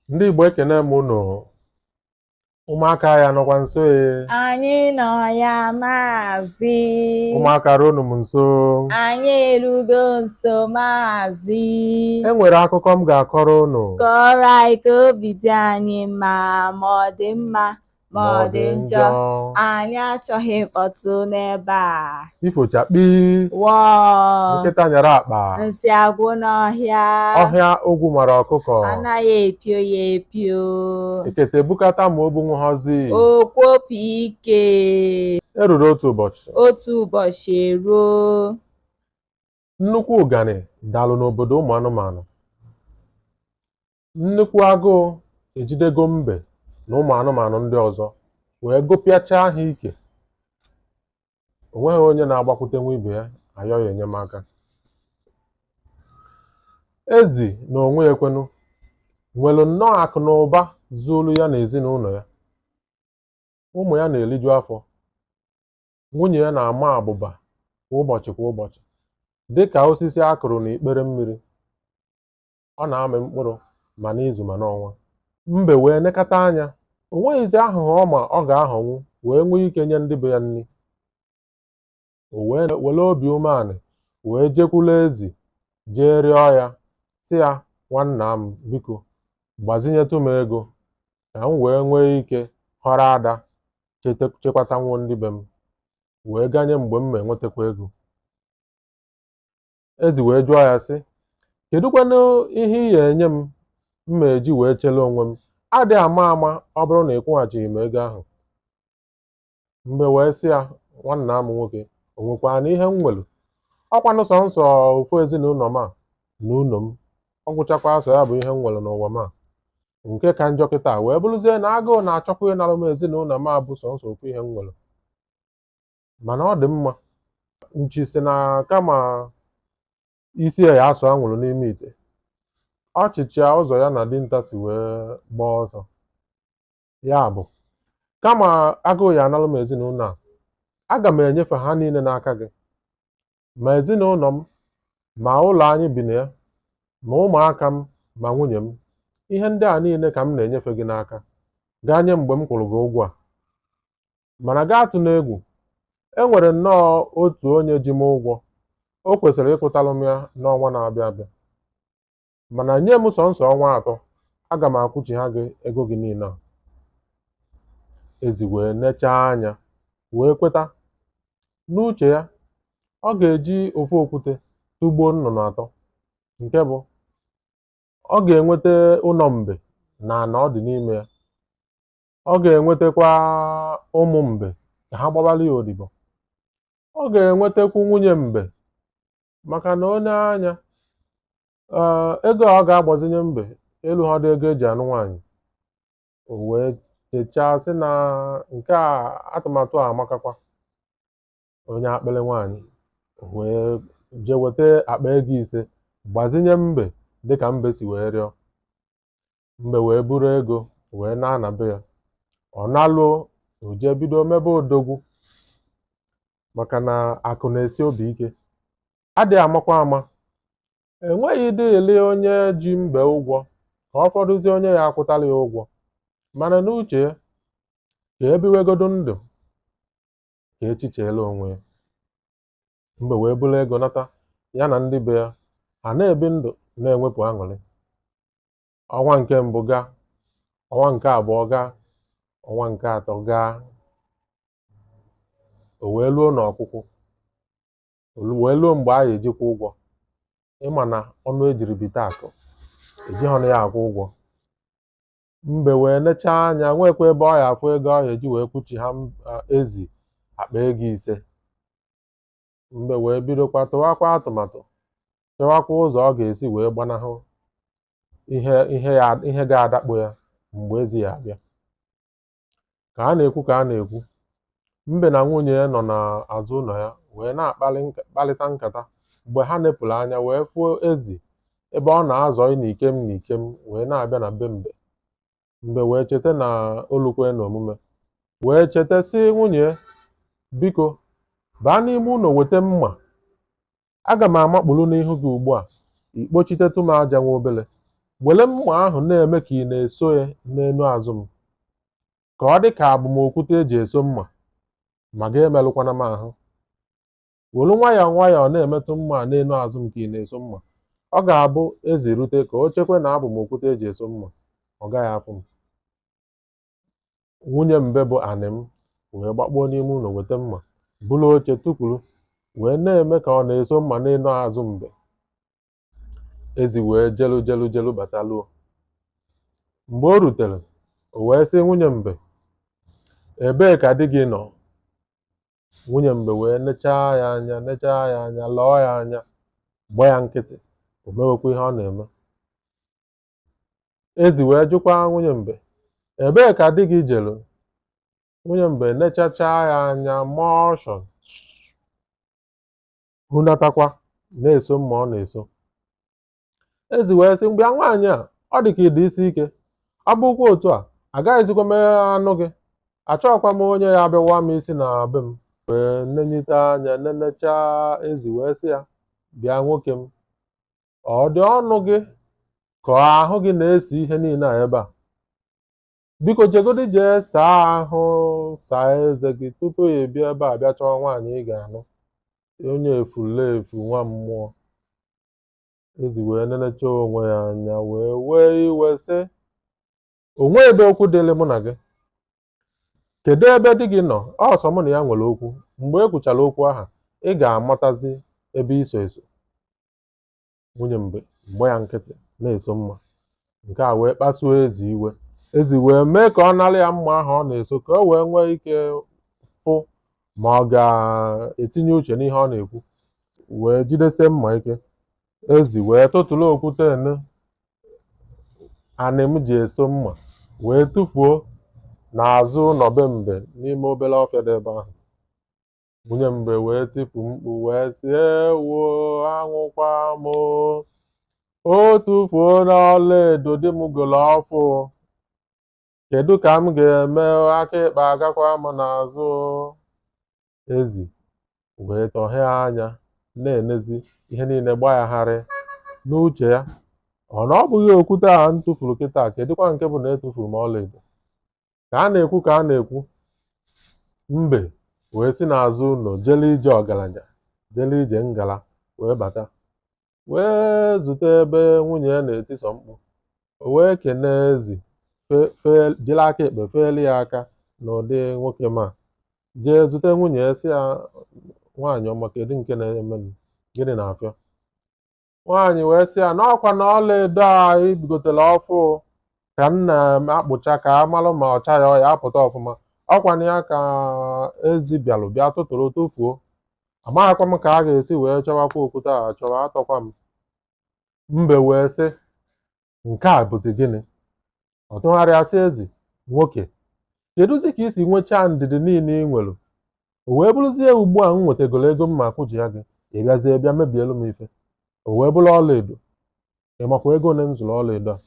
Ndị Igbo ekene m unu. Ụmụaka ya nọkwa nso Anyị nọ ya maazị. ụmụaka ruo unu m nso. Anyị erugo nso maazị. Enwere akụkọ m ga-akọrọ unu. Kọrọ anyị ka obi dị anyị mma, ma ọ dị mma ma ọ dị njọ. Anyị achọghị mkpọtụ n'ebe a. Ifochakpi. Wọọ. Nkịta nyara akpa. Nsị agwụ n'ọhịa. Ọhịa ogwu mara ọkụkọ. Anaghị epio ya epio. Ekete bukata ma ogbu nghọzi. Okwopụ ike. Eruru otu ụbọchị. Otu ụbọchị eruo. Nnukwu ụganị dalụ n'obodo ụmụ anụmanụ. Nnukwu agụụ ejidego mbe na ụmụ anụmanụ ndị ọzọ wee gụpịachaa ha ike. O nweghị onye na-agbakwutenwu ibe ya ayọghị enyemaka. Ezi na onwe ekwenu nwere nnọọ akụ na ụba zuolu ya na ezinụlọ ya. Ụmụ ya na-eliju afọ. Nwunye ya na-ama abụba kwa ụbọchị dịka osisi a kụrụ n'ikpere mmiri. Ọ na-amị mkpụrụ ma n'izu ma n'ọnwa. Mbe wee nekata anya, o nweghịzi ahụhụ ọma ọ ga-ahọnwu wee nwee ike nye ndị be ya nri. O wee were obi umeanị wee jekwulu ezi jee rịọ ya sị ya, nwanna m biko gbazinyetụ m ego ka m wee nwee ike họrọ ada chekwatanwuo ndị be m wee ganye mgbe m ma enwetakwa ego. Ezi wee jụọ ya sị, kedụkwanụ ihe ị ga-enye m ma eji wee chele onwe m? Adị ama ama ọ bụrụ na ị kwụghachighị m ego ahụ. Mbe wee sị ya, nwanna m nwoke, o nwekwara na ihe m nwere? Ọkwanụ sọnsọ ofu ezinụlọ m a na ụlọ m. Ọ gwụchakwa so ya bụ ihe m nwere n'ụwa m a. Nke ka njọ kịta wee bụrụzie na agụụ na-achọkwa ịnara m ezinụlọ m a bụ sọnsọ ofu ihe m nwere. Mana ọ dị mma. Nchi si na kama isi ya asụ anwụrụ n'ime ite, ọ chịchịa ụzọ ya na dinta si wee gbaa ọsọ. Ya bụ, kama agụụ ya analụ m ezinụlọ a, aga m enyefe ha niile n'aka gị. Ma ezinụlọ m, ma ụlọ anyị bi na ya, ma ụmụaka m, ma nwunye m. Ihe ndị a niile ka m na-enyefe gị n'aka. Gaa nye mgbe m kwụrụ gị ụgwọ a. Mana gaa atụ n'egwu, e nwere nnọọ otu onye ji m ụgwọ. O kwesịrị ịkwụtalụ m ya n'ọnwa na-abịa abịa. Mana nye m sọnsọ ọnwa atọ, aga m akwụchi ha gị ego gị niile a. Ezi wee nechaa anya wee kweta. N'uche ya, ọ ga-eji ofu okwute tụgbuo nnụnụ atọ. Nke bụ, ọ ga-enweta ụlọ mbe na ana ọ dị n'ime ya. Ọ ga-enwetakwa ụmụ mbe ka ha gbabalụ ya odibo. Ọ ga-enwetakwu nwunye mbe maka na onye anya ego ọ ga-agbazinye mbe elu ha dị ego eji anụ nwaanyị. O wee chechaa sị na nke a atụmatụ a amakakwa. Onye akpịrị nwaanyị wee jee weta akpa ego 5 gbazinye mbe dịka mbe si wee rịọ. Mbe wee buru ego wee na be ya. Ọ naluo, o jee bido mebe odogwu maka na akụ na-esi obi ike. Adị amakwa ama. Enweghị dịịlị onye ji mbe ụgwọ ka ọ fọdụzie onye ya akwụtala ya ụgwọ. Mana n'uche ya, ka ebiwegodu ndụ ka echicheela onwe ya. Mbe wee buru ego nata ya na ndị be ya. Ha na-ebi ndụ na-enwepụ aṅụrị. Ọnwa nke mbụ gaa, ọnwa nke abụọ gaa, ọnwa nke atọ gaa. O wee luo n'ọkwụkwụ. Wee luo mgbe a ga-ejikwa ụgwọ. Ịma na ọnụ ejiri bite akụ ejighọnụ ya akwụ ụgwọ. Mbe wee nechaa anya nwekwa ebe ọ ya afụ ego ọ ga-eji wee kwụchi ha ezi akpa ego 5. Mbe wee bidokwa tụwakwa atụmatụ, chọwakwa ụzọ ọ ga-esi wee gbanahụ ihe ga-adakpo ya mgbe ezi ya abịa. Ka a na-ekwu, mbe na nwunye ya nọ n'azụ ụlọ ya wee na-akparịta nkata mgbe ha nepụrụ anya wee fụọ ezi ebe ọ na-azọ n'ikem wee na-abịa na be mbe. Mbe wee cheta na olukwe na omume wee cheta sị nwunye ya, biko baa n'ime ụlọ weta mma. Aga m amakpụrụ n'ihu gị ugbu a, ikpochitetụ m aja nwa obele. were mma ahụ na-eme ka ị na-eso ya n'elu azụ m ka ọ dị ka abụmokwute eji eso mma ma ga-emelụkwana m ahụ. Were nwayọọ nwayọọ na-emetụ mma n'elu azụ m ka ị na-eso mma. Ọ ga-abụ ezi rute ka o chekwe na abụmokwute eji eso mma, ọ gaghị afụ m. Nwunye mbe bụ anị m wee gbakpuo n'ime ụlọ weta mma, buru oche tụpụrụ, wee na-eme ka ọ na-eso mma n'elu azụ mbe. Ezi wee jelu bataluo. Mgbe o rutere, o wee sị nwunye mbe, ebee ka di gị nọ? Nwunye mbe wee nechaa ya anya, lọọ ya anya, gbaa ya nkịtị, o mewekwa ihe ọ na-eme. Ezi wee jụkwa nwunye mbe, ebee ka di gị jelu? Nwunye mbe nechachaa ya anya, motion, hunatakwa, na-eso mma ọ na-eso. Ezi wee sị, mgbe nwaanyị a, ọ dị ka ịdị isi ike, ọ bụkwa otu a, agaghịzikwa m anụ gị, achọghịkwa m onye ya abịawa m isi na be m. Wee nenyite anya nenechaa ezi wee sị ya, bịa nwoke m, ọ dị ọnụ gị ka ahụ gị na-esi ihe niile a ebe a? Biko jegodi jee saa ahụ, saa eze gị tupu ya bịa ebe a bịa chọọ nwaanyị ị ga-anụ, onye efulefu nwa mmụọ. Ezi wee nenecha onwe ya anya wee iwe sị, onwe ebe okwu dịlị mụ na gị, kedu ebe di gị nọ? Ọsọ mụ na ya nwere okwu. Mgbe e kwuchara okwu aha, ị ga-amatazi ebe iso eso. Nwunye mbe gba ya nkịtị na-eso mma. Nke a wee kpasuo ezi iwe. Ezi wee mee ka ọ nara ya mma ahụ ọ na-eso ka o wee nwee ike fụ ma ọ ga-etinye uche n'ihe ọ na-ekwu. Wee jidesie mma ike. Ezi wee tụtụrụ okwute anị m ji eso mma wee tụfuo n'azụ ụlọ be mbe n'ime obere ọfịa dị ebe ahụ. Nwunye mbe wee tipu mkpu wee sị, ewo, anwụkwa m, o tufuo n'ọlaedo di m golo ọfụ, kedu ka m ga-eme? Aka ịkpa agakwa m n'azụ. Ezi wee tọghee anya na-enezi ihe niile gbagharị n'uche ya, ọ na ọ bụghị okwute a m tụfuru kịta, kedụkwa nke bụ na etufuru m ọlaedo? Ka a na-ekwu mbe wee si n'azụ ụlọ jele ije ọgaranya, jele ije ngala wee bata, wee zute ebe nwunye ya na-etisọ mkpu. O wee kenee ezi, jiri aka ekpe feeli ya aka n'ụdị nwoke ma jee zute nwunye ya sị ya, nwaanyị ọma, kedu nke na-emenụ, gịnị na-afịọ? Nwaanyị wee sị ya, n'ọkwa na ọlaedo a ibigotere ọfụ ka m na-akpụcha ka a malụ ma ọcha ya ọ ya apụta ọfụma. Ọkwa na ya ka ezi bịalụ bịa tụtụrụ tụfuo. Amaghịkwa m ka a ga-esi wee chọwakwa okwute a achọwa, atọkwa m. Mbe wee sị, nke a bụzi gịnị? Ọ tụgharịa sị ezi, nwoke, kedụzi ka isi nwechaa ndidi niile ị nwere? O wee bụrụzie ugbu a m nwetagoro ego mma akwụji ya gị, ị bịazie bịa mebielu m ife. O wee bụrụ ọlaedo. Ị makwa ego ole m zụrụ ọlaedo a?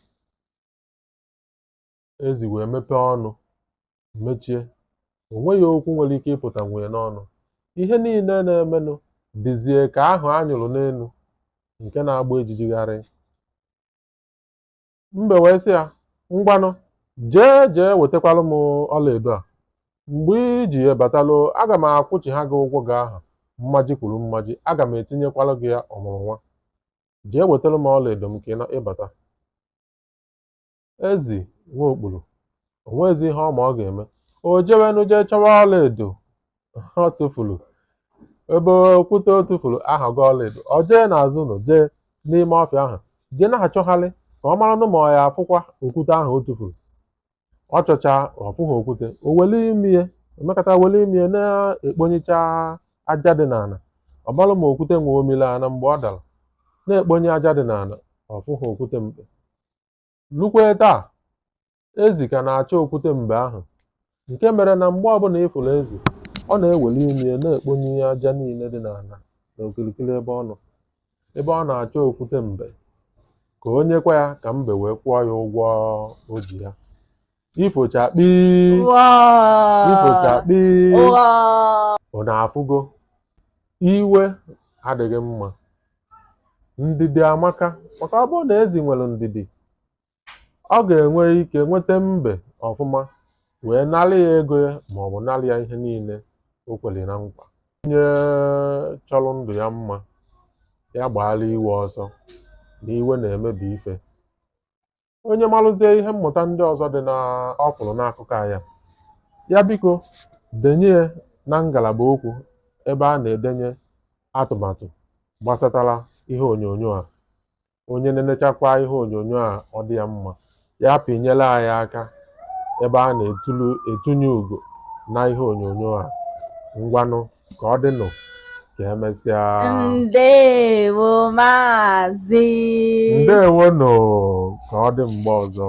Ezi wee mepee ọnụ, mechie. O nweghị okwu nwere ike ịpụta nwunye n'ọnụ. Ihe niile na-emenụ dịzie ka ahụ anyụrụ n'elu nke na-agba ejijigharị. Mbe wee sị ya, ngwanụ, jee wetakwalụ m ọlaedo a. Mgbe iji batalụ, aga m akwụchi ha gị ụgwọ gị ahụ, mmaji kwuru mmaji, aga m etinyekwalụ gị ya ọmụrụ nwa. Jee wetalụ m ọlaedo m ka ịbata. Ezi nwa okpuru, o nwezi ihe ọma ọ ga-eme. O jewenụ jee chọwa ọlaedo ọ tụfuru. Ebe okwute o tụfuru aghọgo ọlaedo. O jee n'azụ ụlọ, jee n'ime ọfịa ahụ, jee na-achọgharị ka ọ maranụ ma ọ ya afụkwa okwute ahụ o tụfuru. Ọ chọchaa, ọ fụghị okwute. O weli imi ya, emekata weli imi ya na-ekponyecha aja dị n'ala. Ọ malụ ma okwute nwe omile ana mgbe ọ dara. Na-ekponye aja dị n'ala, ọ fụghị okwute mbe. Lukwe taa, ezi ka na-achọ okwute mbe ahụ, nke mere na mgbe ọbụla ịfụrụ ezi, ọ na-eweli imi ya na-ekponye aja niile dị n'ala na okirikiri ebe ọ nọ, ebe ọ na-achọ okwute mbe ka o nyekwa ya ka mbe wee kwụọ ya ụgwọ o ji ya. Ifochakpi, ifochakpi, ọ na-afụgo. Iwe adịghị mma. Ndidi amaka, maka ọ bụrụ na ezi nwere ndidi, ọ ga-enwe ike nweta mbe ọfụma wee nara ya ego ya maọbụ nara ya ihe niile o kwere na nkwa. Onye chọrọ ndụ ya mma ya gbaara iwe ọsọ na iwe na-emebi ife. Onye marụzie ihe mmụta ndị ọzọ dị na ọ fụrụ n'akụkọ anya, ya biko denye ya na ngalaba okwu ebe a na-edenye atụmatụ gbasatara ihe onyonyo a. Onye na-enechakwa ihe onyonyo a ọ dị ya mma, ya pinyela anyị aka ebe a na-etunye ugo na ihe onyonyo a. Ngwanụ ka ọ dịnụ ka emesịa. Ndewo Maazị. Ndewonụ, ka ọ dị mgbe ọzọ.